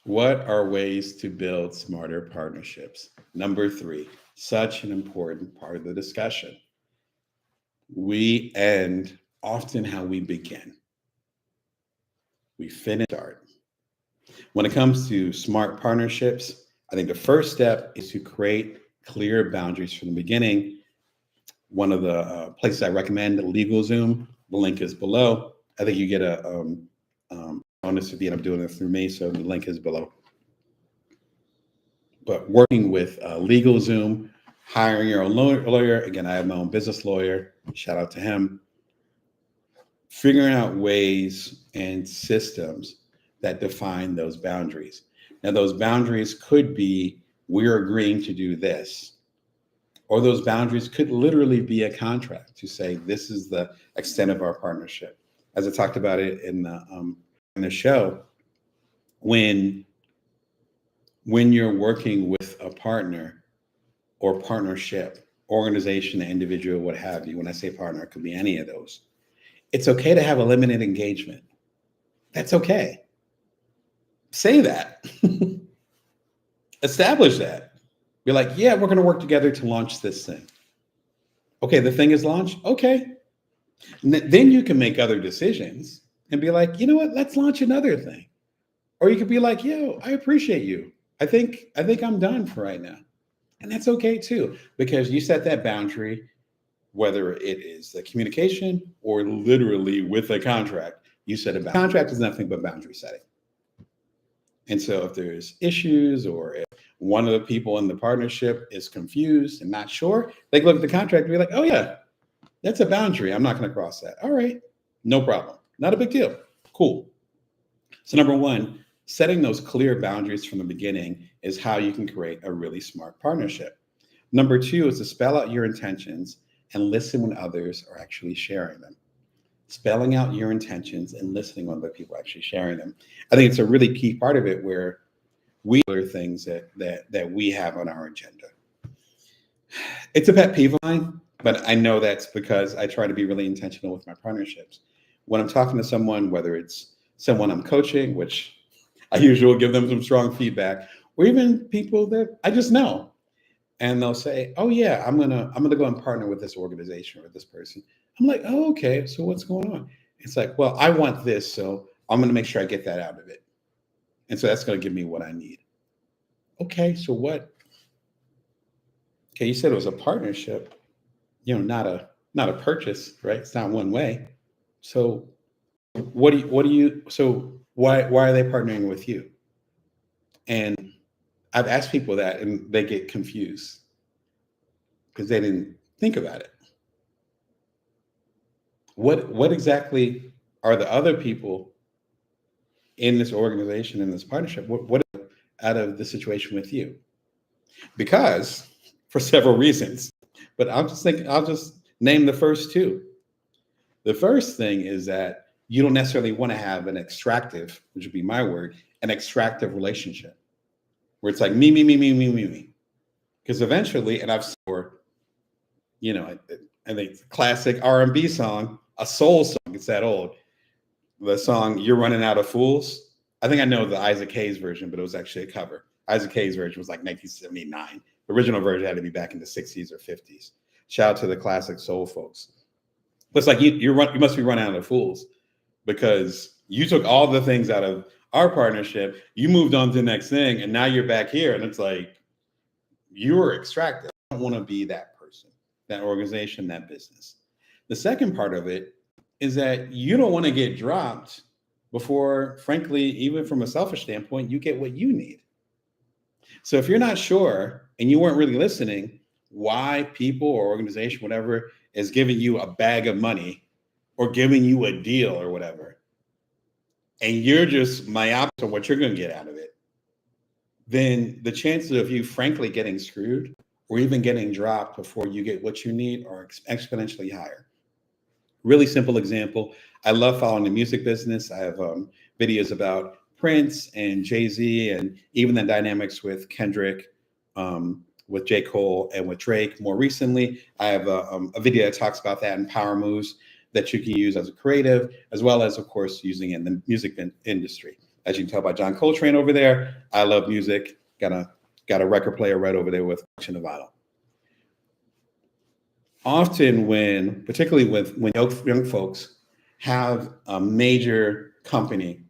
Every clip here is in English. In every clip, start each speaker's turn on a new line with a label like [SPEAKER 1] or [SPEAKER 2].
[SPEAKER 1] What are ways to build smarter partnerships? Number three, such an important part of the discussion. We end often how we begin. We finish start. When it comes to smart partnerships, I think the first step is to create clear boundaries from the beginning. One of the places I recommend, LegalZoom, the link is below. I think you get a bonus if you end up doing it through me, so the link is below. But working with LegalZoom, hiring your own lawyer. Again, I have my own business lawyer. Shout out to him. Figuring out ways and systems that define those boundaries. Now, those boundaries could be we're agreeing to do this, or those boundaries could literally be a contract to say this is the extent of our partnership. As I talked about it in the show, when you're working with a partner or partnership, organization, individual, what have you, when I say partner, it could be any of those. It's okay to have a limited engagement. That's okay. Say that. Establish that. Be like, yeah, we're going to work together to launch this thing. Okay, the thing is launched. Okay. Then you can make other decisions and be like, you know what? Let's launch another thing. Or you could be like, yo, I appreciate you. I think I'm done for right now. And that's okay too, because you set that boundary, whether it is the communication or literally with a contract, you set a boundary. Contract is nothing but boundary setting. And so if there's issues or if one of the people in the partnership is confused and not sure, they can look at the contract and be like, oh yeah, that's a boundary. I'm not going to cross that. All right, no problem. Not a big deal. Cool. So number one, setting those clear boundaries from the beginning is how you can create a really smart partnership. Number two is to spell out your intentions and listen when others are actually sharing them. Spelling out your intentions and listening when other people are actually sharing them. I think it's a really key part of it where we are things that we have on our agenda. It's a pet peeve of mine, but I know that's because I try to be really intentional with my partnerships. When I'm talking to someone, whether it's someone I'm coaching, which I usually give them some strong feedback, or even people that I just know, and they'll say, "Oh yeah, I'm gonna go and partner with this organization or this person." I'm like, "Oh okay, so what's going on?" It's like, "Well, I want this, so I'm gonna make sure I get that out of it, and so that's gonna give me what I need." Okay, so what? Okay, you said it was a partnership, not a purchase, right? It's not one way. So so why are they partnering with you? And I've asked people that and they get confused because they didn't think about it. What exactly are the other people in this organization, in this partnership? What out of the situation with you? Because for several reasons, but I'll just name the first two. The first thing is that you don't necessarily want to have an extractive, which would be my word, an extractive relationship where it's like me. Because eventually, and I've seen, I think classic R&B song, a soul song, it's that old. The song "You're Running Out of Fools." I think I know the Isaac Hayes version, but it was actually a cover. Isaac Hayes version was like 1979. The original version had to be back in the 60s or 50s. Shout out to the classic soul folks. But it's like you must be running out of fools because you took all the things out of our partnership, you moved on to the next thing, and now you're back here, and it's like you were extracted. I don't want to be that person, that organization, that business. The second part of it is that you don't want to get dropped before, frankly, even from a selfish standpoint, you get what you need. So if you're not sure and you weren't really listening, why people or organization, whatever, is giving you a bag of money or giving you a deal or whatever, and you're just myopic on what you're going to get out of it, then the chances of you frankly getting screwed or even getting dropped before you get what you need are exponentially higher. Really simple example. I love following the music business. I have videos about Prince and Jay-Z and even the dynamics with Kendrick, with J. Cole and with Drake. More recently, I have a video that talks about that and power moves that you can use as a creative, as well as, of course, using it in the music industry. As you can tell by John Coltrane over there, I love music. Got a record player right over there with the vinyl. Often particularly when young folks have a major company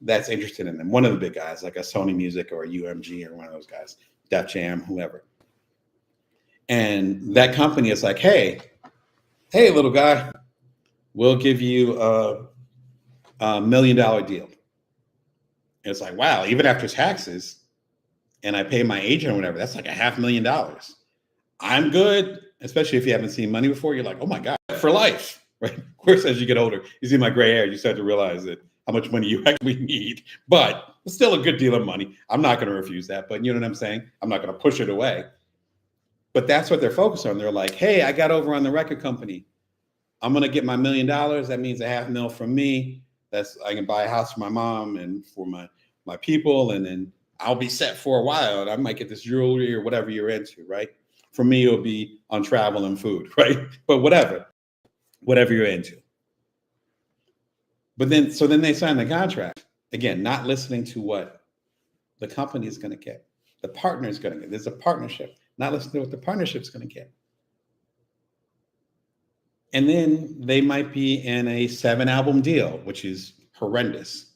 [SPEAKER 1] that's interested in them, one of the big guys, like a Sony Music or a UMG or one of those guys, Def Jam, whoever. And that company is like, hey, little guy, we'll give you a $1 million deal. And it's like, wow, even after taxes, and I pay my agent or whatever, that's like $500,000. I'm good, especially if you haven't seen money before. You're like, oh my God, for life, right? Of course, as you get older, you see my gray hair, you start to realize that how much money you actually need, but it's still a good deal of money. I'm not going to refuse that, but you know what I'm saying? I'm not going to push it away. But that's what they're focused on. They're like, hey, I got over on the record company. I'm going to get my $1 million. That means $500,000 from me. I can buy a house for my mom and for my people, and then I'll be set for a while. And I might get this jewelry or whatever you're into, right? For me, it'll be on travel and food, right? But whatever you're into. But then they sign the contract. Again, not listening to what the company is going to get, the partner is going to get. There's a partnership, not listening to what the partnership's going to get. And then they might be in a 7-album deal, which is horrendous.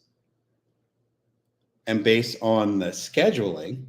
[SPEAKER 1] And based on the scheduling,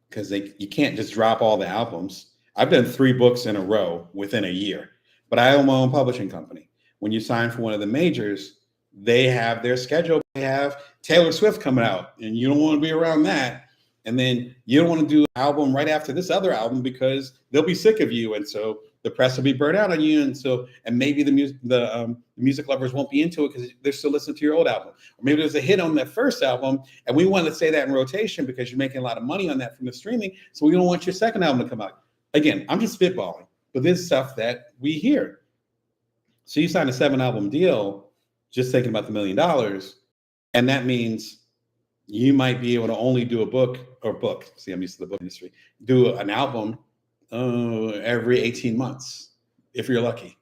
[SPEAKER 1] because you can't just drop all the albums. I've done 3 books in a row within a year, but I own my own publishing company. When you sign for one of the majors, they have their schedule. They have Taylor Swift coming out, and you don't want to be around that. And then you don't want to do an album right after this other album because they'll be sick of you, and so the press will be burnt out on you, and maybe the music lovers won't be into it because they're still listening to your old album. Or maybe there's a hit on that first album, and we want to say that in rotation because you're making a lot of money on that from the streaming, so we don't want your second album to come out. Again, I'm just spitballing, but this is stuff that we hear. So you sign a 7-album deal, just thinking about the $1 million, and that means you might be able to only do a book. See, I'm used to the book industry. Do an album every 18 months, if you're lucky.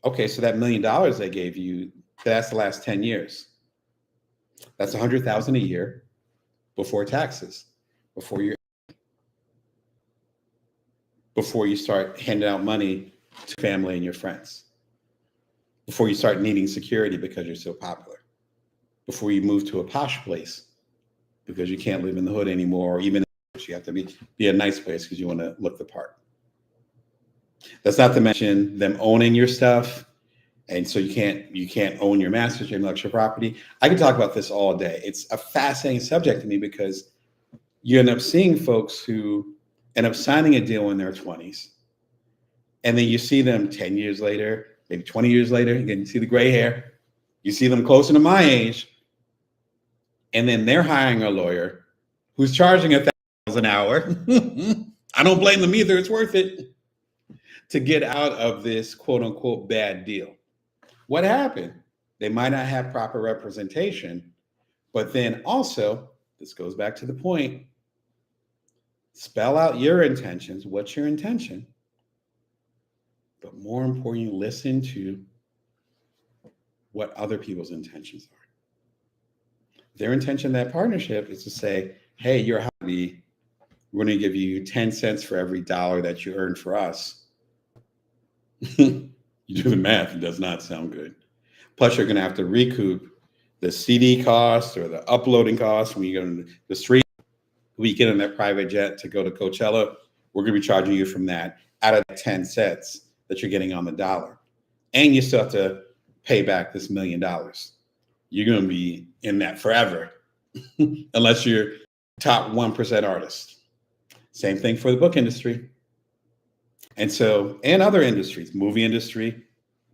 [SPEAKER 1] Okay, so that $1 million they gave you, that's the last 10 years. That's $100,000 a year before taxes, before you start handing out money to family and your friends, before you start needing security because you're so popular, before you move to a posh place because you can't live in the hood anymore, or even you have to be a nice place because you want to look the part. That's not to mention them owning your stuff, and so you can't own your masters, your intellectual property. I could talk about this all day. It's a fascinating subject to me because you end up seeing folks who end up signing a deal in their 20s, and then you see them 10 years later, maybe 20 years later. Again, you see the gray hair. You see them closer to my age, and then they're hiring a lawyer who's charging $1,000 an hour. I don't blame them either. It's worth it to get out of this quote unquote bad deal. What happened? They might not have proper representation, but then also, this goes back to the point, spell out your intentions. What's your intention? But more importantly, listen to what other people's intentions are. Their intention in that partnership is to say, hey, you're happy. We're going to give you 10 cents for every dollar that you earn for us. You do the math, it does not sound good. Plus, you're going to have to recoup the CD cost or the uploading cost when you go to the street. We get on that private jet to go to Coachella. We're going to be charging you from that out of the 10 cents that you're getting on the dollar. And you still have to pay back this $1 million. You're going to be in that forever unless you're top 1% artist. Same thing for the book industry. And other industries, movie industry,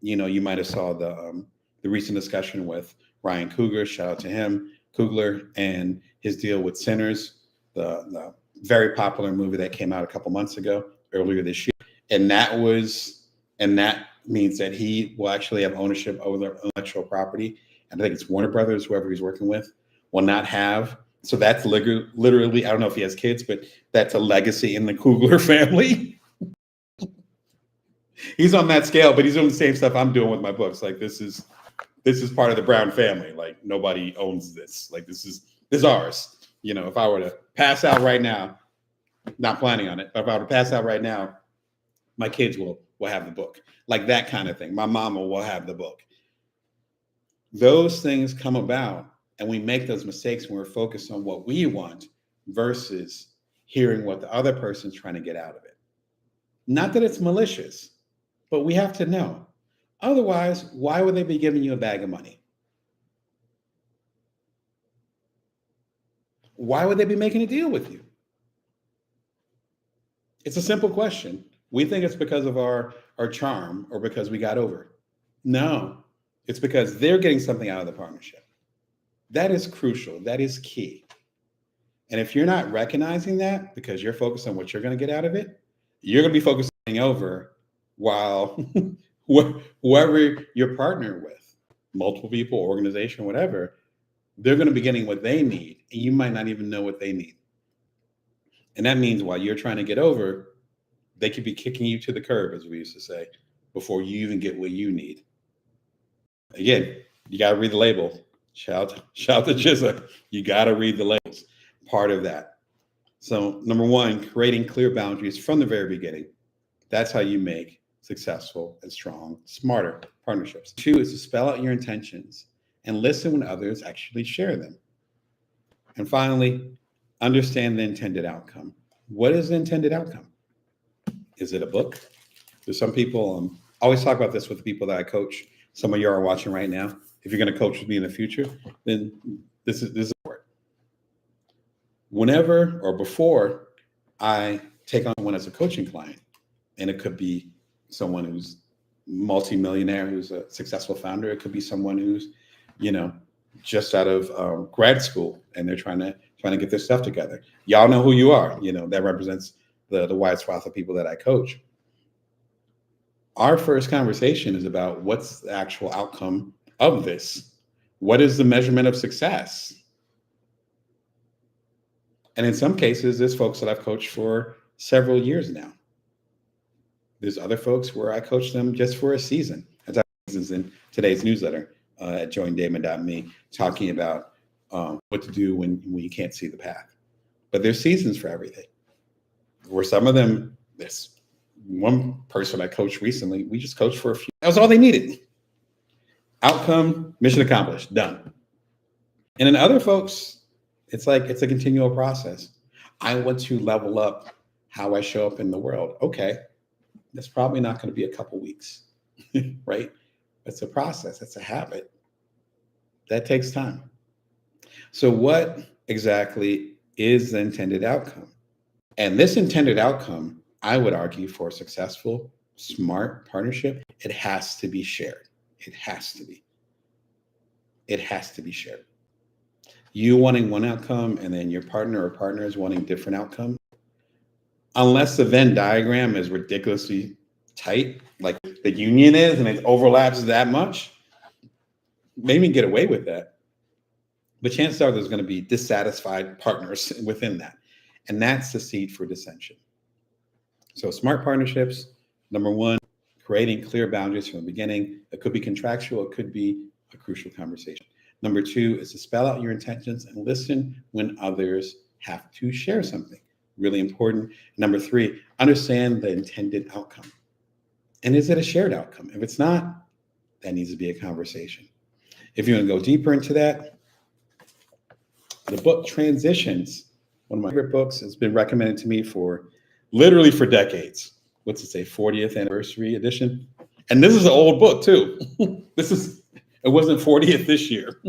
[SPEAKER 1] you might have saw the recent discussion with Ryan Coogler, shout out to him, Coogler, and his deal with Sinners, the very popular movie that came out a couple months ago, earlier this year. And that means that he will actually have ownership over the intellectual property. And I think it's Warner Brothers, whoever he's working with, will not have. So that's literally, I don't know if he has kids, but that's a legacy in the Coogler family. He's on that scale, but he's doing the same stuff I'm doing with my books. Like this is this is part of the Brown family. Like nobody owns this. Like this is ours. You know, if I were to pass out right now, not planning on it, but if I were to pass out right now, my kids will have the book. Like that kind of thing. My mama will have the book. Those things come about, and we make those mistakes when we're focused on what we want versus hearing what the other person's trying to get out of it. Not that it's malicious, but we have to know. Otherwise, why would they be giving you a bag of money? Why would they be making a deal with you? It's a simple question. We think it's because of our charm or because we got over. No, it's because they're getting something out of the partnership. That is crucial. That is key. And if you're not recognizing that because you're focused on what you're going to get out of it, you're going to be focusing over while whoever you're partnered with, multiple people, organization, whatever, they're going to be getting what they need. And you might not even know what they need. And that means while you're trying to get over, they could be kicking you to the curb, as we used to say, before you even get what you need. Again, you got to read the label. Shout to Jizza. You got to read the labels. Part of that. So number one, creating clear boundaries from the very beginning. That's how you make successful and strong, smarter partnerships. Two is to spell out your intentions and listen when others actually share them. And finally, understand the intended outcome. What is the intended outcome? Is it a book? There's some people, I always talk about this with the people that I coach. Some of you are watching right now. If you're going to coach with me in the future, then this is important. Whenever or before I take on one as a coaching client, and it could be someone who's multimillionaire, who's a successful founder. It could be someone who's, just out of grad school and they're trying to get their stuff together. Y'all know who you are. That represents the wide swath of people that I coach. Our first conversation is about what's the actual outcome of this. What is the measurement of success? And in some cases, there's folks that I've coached for several years now. There's other folks where I coach them just for a season. As I was in today's newsletter at joindamon.me, talking about what to do when you can't see the path. But there's seasons for everything. Where some of them, this one person I coached recently, we just coached for a few. That was all they needed. Outcome, mission accomplished, done. And then other folks, it's like it's a continual process. I want to level up how I show up in the world. Okay, that's probably not going to be a couple weeks, right? It's a process. It's a habit. That takes time. So what exactly is the intended outcome? And this intended outcome, I would argue, for a successful, smart partnership, it has to be shared. It has to be. It has to be shared. You wanting one outcome and then your partner or partners wanting different outcomes, unless the Venn diagram is ridiculously tight, like the union is, and it overlaps that much, maybe get away with that. But chances are there's going to be dissatisfied partners within that. And that's the seed for dissension. So smart partnerships, number one, creating clear boundaries from the beginning. It could be contractual. It could be a crucial conversation. Number two is to spell out your intentions and listen when others have to share something. Really important. Number three, understand the intended outcome. And is it a shared outcome? If it's not, that needs to be a conversation. If you want to go deeper into that, the book Transitions, one of my favorite books, has been recommended to me for literally for decades. What's it say, 40th anniversary edition? And this is an old book too. It wasn't 40th this year.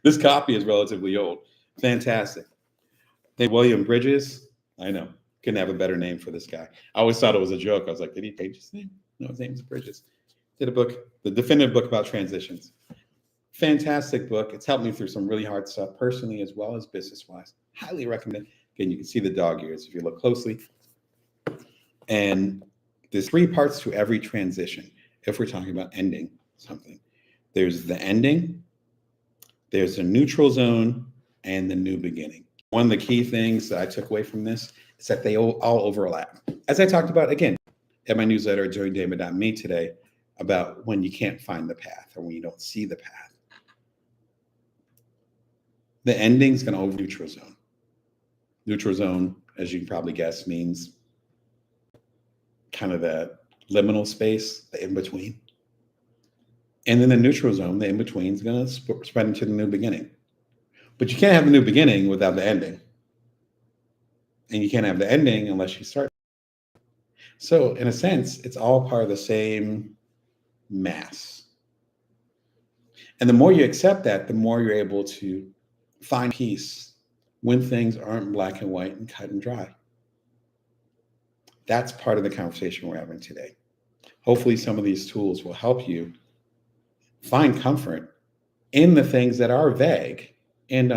[SPEAKER 1] This copy is relatively old. Fantastic. William Bridges. I know. Couldn't have a better name for this guy. I always thought it was a joke. I was like, did he change his name? No, his name's Bridges. Did a book, the definitive book about transitions. Fantastic book. It's helped me through some really hard stuff personally as well as business-wise. Highly recommend. Again, you can see the dog ears if you look closely. And there's three parts to every transition if we're talking about ending something. There's the ending, there's the neutral zone, and the new beginning. One of the key things that I took away from this is that they all overlap. As I talked about, again, at my newsletter, joindamon.me today, about when you can't find the path or when you don't see the path. The ending's going to over neutral zone. Neutral zone, as you can probably guess, means kind of the liminal space, the in-between. And then the neutral zone, the in-between, is going to spread into the new beginning. But you can't have the new beginning without the ending. And you can't have the ending unless you start. So in a sense, it's all part of the same mass. And the more you accept that, the more you're able to find peace when things aren't black and white and cut and dry. That's part of the conversation we're having today. Hopefully some of these tools will help you find comfort in the things that are vague. And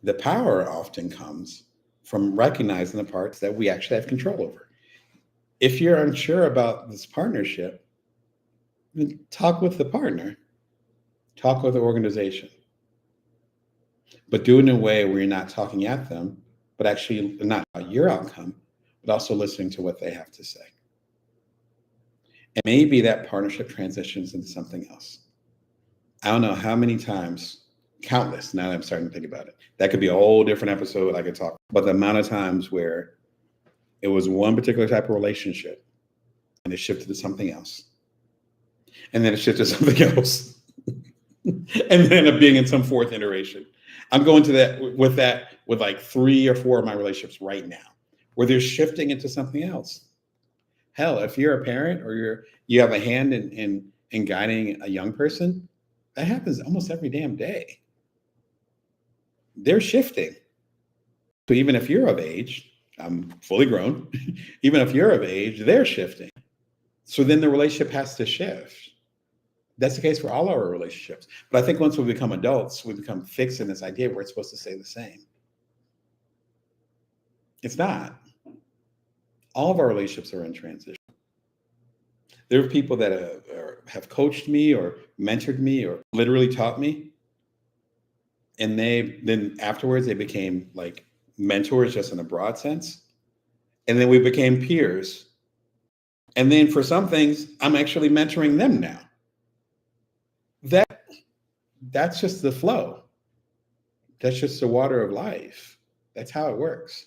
[SPEAKER 1] the power often comes from recognizing the parts that we actually have control over. If you're unsure about this partnership, then talk with the partner, talk with the organization, but do it in a way where you're not talking at them, but actually not about your outcome, but also listening to what they have to say. And maybe that partnership transitions into something else. I don't know how many times, countless, now that I'm starting to think about it. That could be a whole different episode I could talk about the amount of times where it was one particular type of relationship and it shifted to something else. And then it shifted to something else. And then ended up being in some fourth iteration. I'm going to that with like 3 or 4 of my relationships right now, where they're shifting into something else. Hell, if you're a parent or you have a hand in guiding a young person, that happens almost every damn day. They're shifting. So even if you're of age, I'm fully grown, even if you're of age, they're shifting. So then the relationship has to shift. That's the case for all our relationships. But I think once we become adults, we become fixed in this idea where it's supposed to stay the same. It's not. All of our relationships are in transition. There are people that have coached me or mentored me or literally taught me. And then afterwards, they became like mentors just in a broad sense. And then we became peers. And then for some things, I'm actually mentoring them now. That's just the flow. That's just the water of life. That's how it works.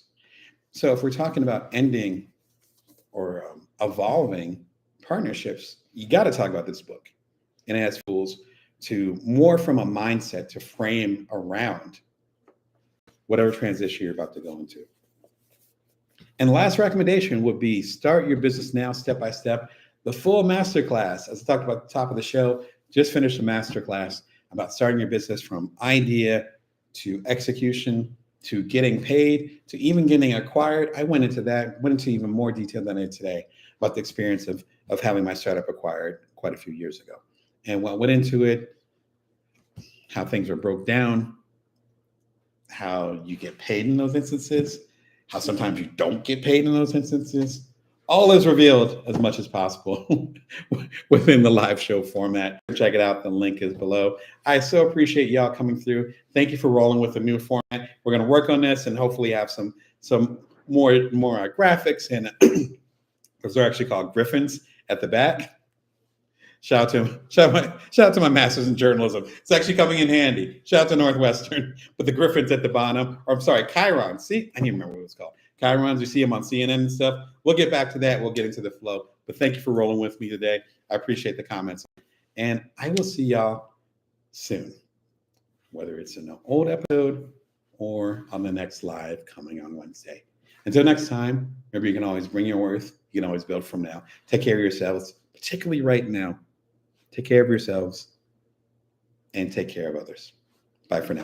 [SPEAKER 1] So if we're talking about ending or evolving partnerships, you got to talk about this book. And it has tools to more from a mindset to frame around whatever transition you're about to go into. And the last recommendation would be Start Your Business Now, Step by Step. The full masterclass, as I talked about at the top of the show, just finished a masterclass about starting your business from idea to execution to getting paid to even getting acquired. I went into even more detail than I did today about the experience of having my startup acquired quite a few years ago. And what went into it, how things are broke down, how you get paid in those instances, how sometimes you don't get paid in those instances. All is revealed as much as possible within the live show format. Check it out. The link is below. I so appreciate y'all coming through. Thank you for rolling with the new format. We're going to work on this and hopefully have some more graphics, and those are actually called griffins at the back. Shout out to my master's in journalism. It's actually coming in handy. Shout out to Northwestern. But the griffins at the bottom, or I'm sorry, chyrons. See, I didn't remember what it was called. Chyrons, you see them on CNN and stuff. We'll get back to that. We'll get into the flow. But thank you for rolling with me today. I appreciate the comments. And I will see y'all soon, whether it's in an old episode or on the next live coming on Wednesday. Until next time, remember, you can always bring your worth. You can always build from now. Take care of yourselves, particularly right now. Take care of yourselves and take care of others. Bye for now.